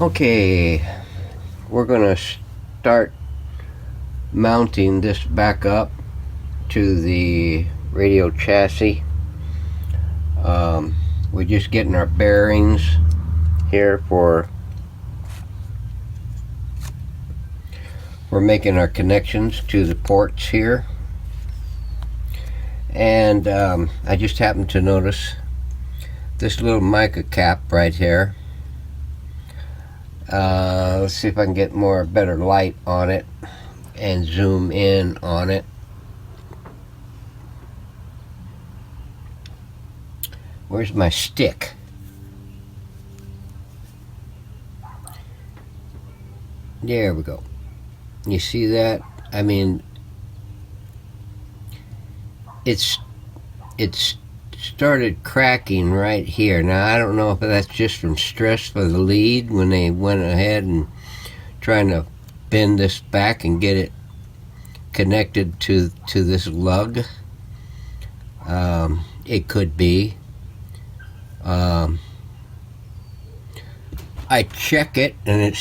Okay, we're going to start mounting this back up to the radio chassis. We're just getting our bearings here we're making our connections to the ports here. And I just happened to notice this little mica cap right here. Let's see if I can get better light on it and zoom in on it. Where's my stick? There we go. You see that? I mean, it's started cracking right here. Now I don't know if that's just from stress for the lead when they went ahead and trying to bend this back and get it connected to this lug. It could be. I check it and it's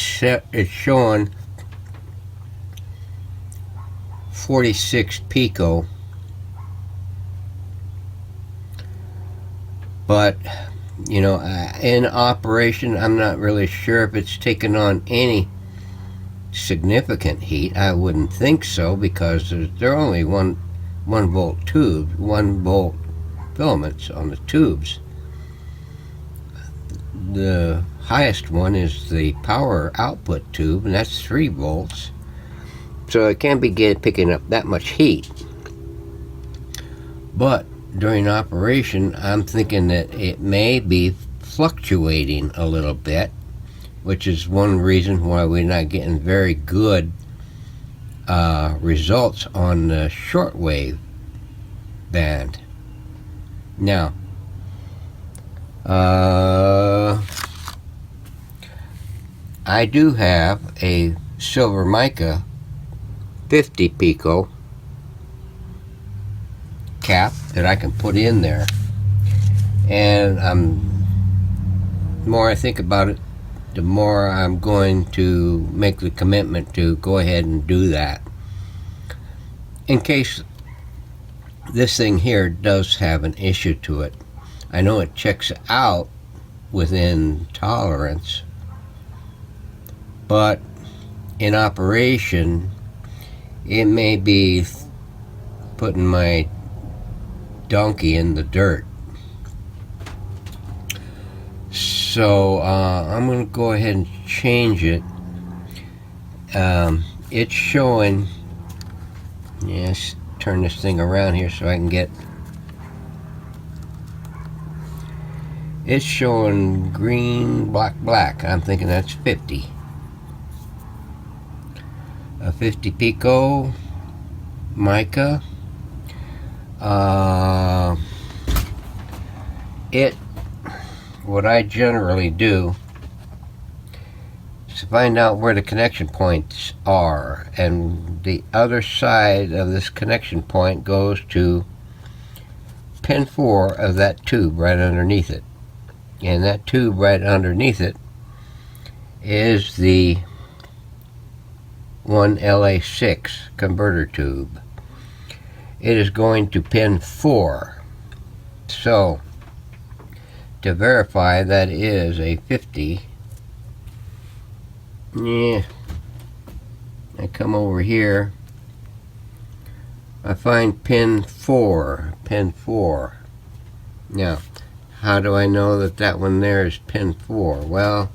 showing 46 pico, but you know, in operation I'm not really sure if it's taken on any significant heat. I wouldn't think so, because they're only one volt tube, 1 volt filaments on the tubes. The highest one is the power output tube, and that's 3 volts, so it can't be picking up that much heat. But during operation, I'm thinking that it may be fluctuating a little bit, which is one reason why we're not getting very good results on the shortwave band. Now, I do have a silver mica 50 pico cap that I can put in there, and the more I think about it, the more I'm going to make the commitment to go ahead and do that, in case this thing here does have an issue to it. I know it checks out within tolerance, but in operation it may be putting my donkey in the dirt. So I'm going to go ahead and change it. It's showing, yes, turn this thing around here so I can get, it's showing green, black. I'm thinking that's 50. A 50 pico mica. What I generally do is find out where the connection points are, and the other side of this connection point goes to pin 4 of that tube right underneath it, and that tube right underneath it is the 1LA6 converter tube. It is going to pin 4. So to verify that is a 50, I come over here, I find pin 4. Now, how do I know that that one there is pin 4? Well,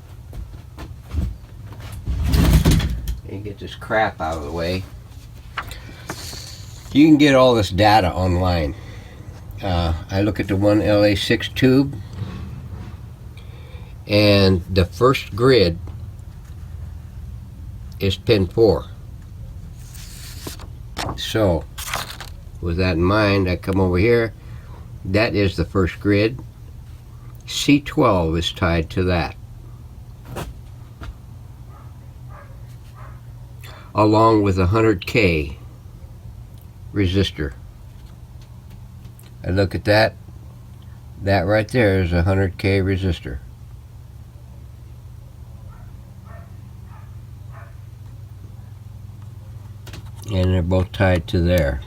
you get this crap out of the way. You can get all this data online. I look at the 1LA6 tube, and the first grid is pin 4. So with that in mind, I come over here. That is the first grid. C12 is tied to that, along with a 100K resistor. I look at that. That right there is a 100K resistor. and they're both tied to there.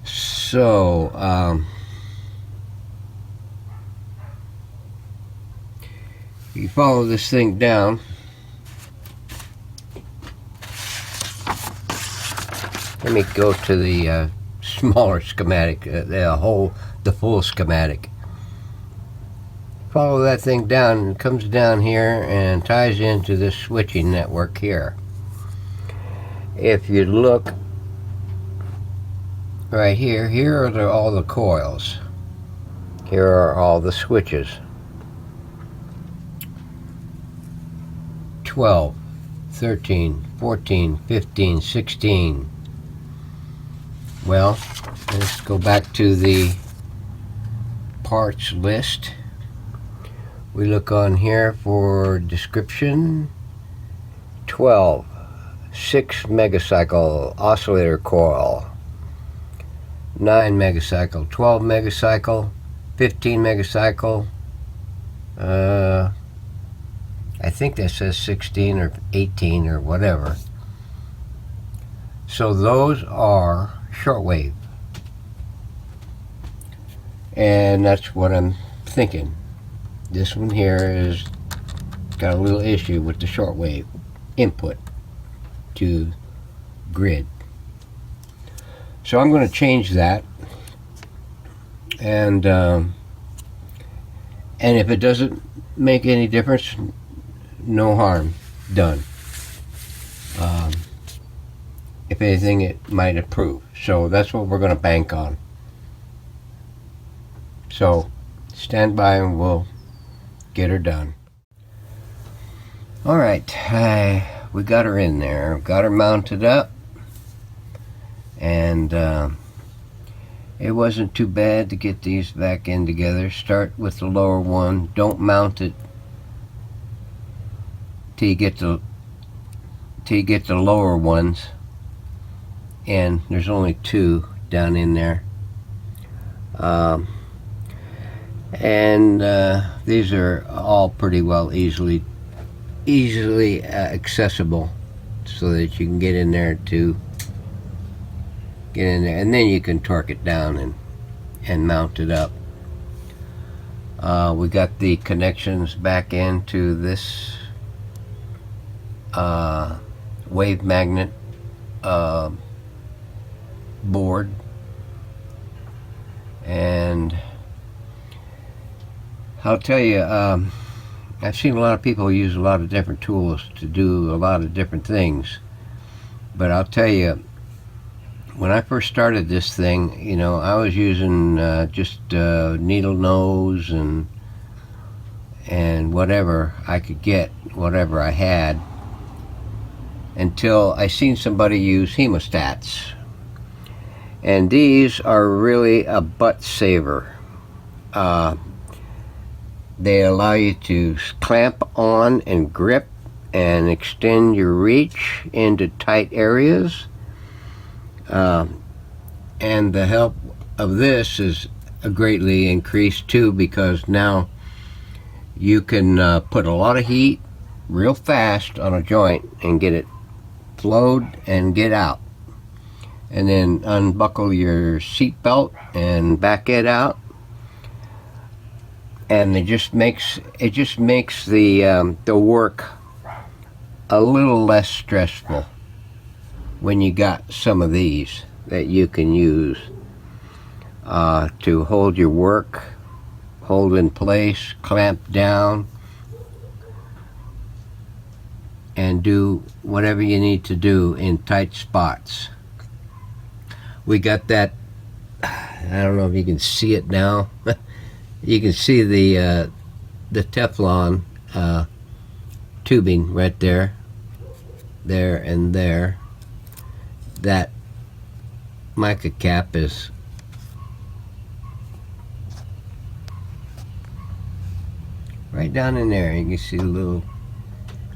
So you follow this thing down. Let me go to the smaller schematic, the full schematic. Follow that thing down, and it comes down here and ties into this switching network here. If you look right here, here are all the coils. Here are all the switches. 12, 13, 14, 15, 16. Well, let's go back to the parts list. We look on here for description. 12, 6 megacycle oscillator coil, 9 megacycle, 12 megacycle, 15 megacycle. I think that says 16 or 18 or whatever. So those are shortwave, and that's what I'm thinking. This one here is got a little issue with the shortwave input to grid. So I'm going to change that, and if it doesn't make any difference, no harm done. If anything, it might improve. So that's what we're going to bank on. So stand by and we'll get her done. All right, we got her in there, got her mounted up, and it wasn't too bad to get these back in together. Start with the lower one. Don't mount it till you get the lower ones, and there's only 2 down in there. These are all pretty well easily accessible, so that you can get in there, and then you can torque it down and mount it up. We got the connections back into this wave magnet board, and I'll tell you, I've seen a lot of people use a lot of different tools to do a lot of different things, but I'll tell you, when I first started this thing, you know, I was using just needle nose and whatever I could get, whatever I had, until I seen somebody use hemostats, and these are really a butt saver. They allow you to clamp on and grip and extend your reach into tight areas, and the help of this is greatly increased too, because now you can put a lot of heat real fast on a joint and get it flowed and get out, and then unbuckle your seat belt and back it out, and it just makes the work a little less stressful when you got some of these that you can use to hold your work, hold in place, clamp down, and do whatever you need to do in tight spots. We got that, I don't know if you can see it now. You can see the Teflon tubing right there, and there. That mica cap is right down in there. You can see a little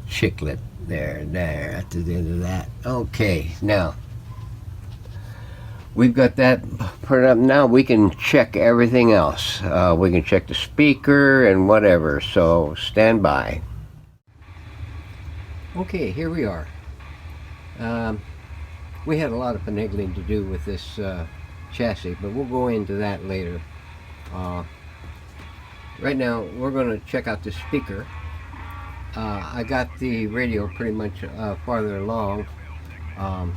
chiclet there at the end of that. Okay, now we've got that put up. Now we can check everything else. We can check the speaker and whatever, so stand by. Okay, here we are. we had a lot of finagling to do with this chassis, but we'll go into that later. Right now we're going to check out the speaker. I got the radio pretty much farther along. I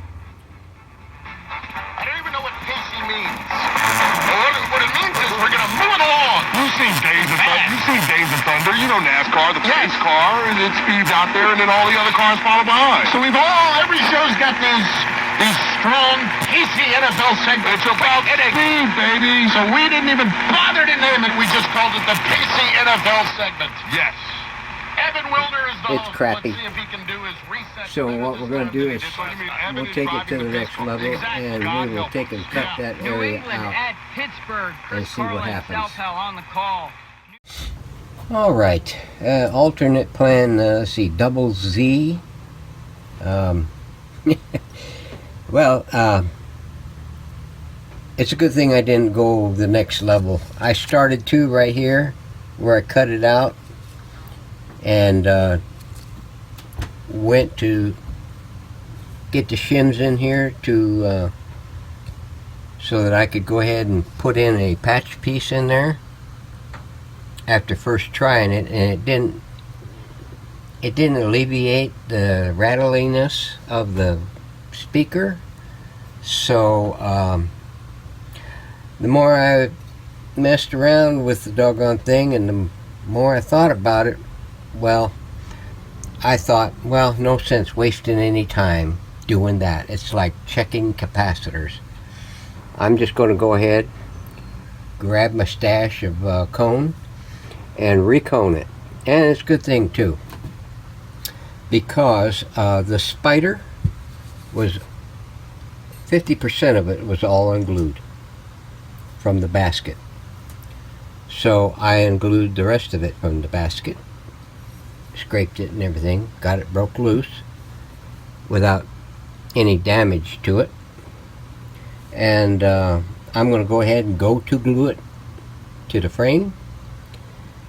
don't even know what pacey means. What it means is we're gonna move it along. You've seen Days of Thunder. You've seen Days of Thunder. You know NASCAR, the pace car, and it speeds out there, and then all the other cars follow behind. So every show's got these strong, pacey NFL segments. It's about speed, baby. So we didn't even bother to name it. We just called it the pacey NFL segment. Yes. Evan Wilner is the It's crappy. Let's see if he can do his reset. So what we're going to do is we'll take it to the next level, and we will take and cut that area out and see what happens. All right, alternate plan. Let's see, double Z. Well, it's a good thing I didn't go the next level. I started to right here where I cut it out, and went to get the shims in here to so that I could go ahead and put in a patch piece in there after first trying it, and it didn't alleviate the rattliness of the speaker. So the more I messed around with the doggone thing and the more I thought about it, well, I thought, well, no sense wasting any time doing that. It's like checking capacitors. I'm just going to go ahead, grab my stash of cone, and recone it. And it's a good thing too, because the Spyder was 50% of it was all unglued from the basket. So I unglued the rest of it from the basket, scraped it and everything, got it broke loose without any damage to it, and I'm going to go ahead and go to glue it to the frame,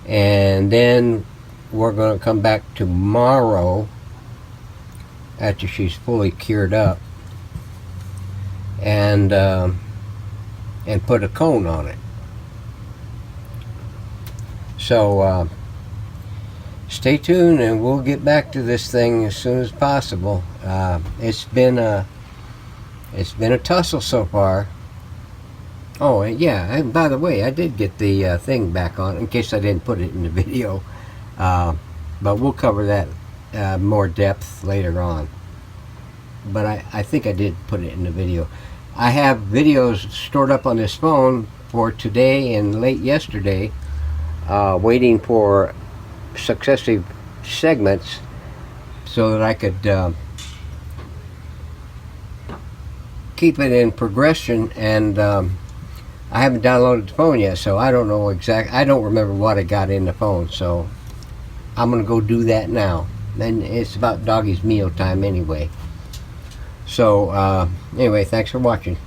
and then we're going to come back tomorrow after she's fully cured up and put a cone on it. So stay tuned, and we'll get back to this thing as soon as possible. It's been a tussle so far. Oh, yeah, and by the way, I did get the thing back on, in case I didn't put it in the video. But we'll cover that more depth later on. But I think I did put it in the video. I have videos stored up on this phone for today and late yesterday, waiting for successive segments so that I could keep it in progression, and I haven't downloaded the phone yet, so I don't know I don't remember what I got in the phone, so I'm gonna go do that now. Then it's about doggy's meal time anyway. So anyway, thanks for watching.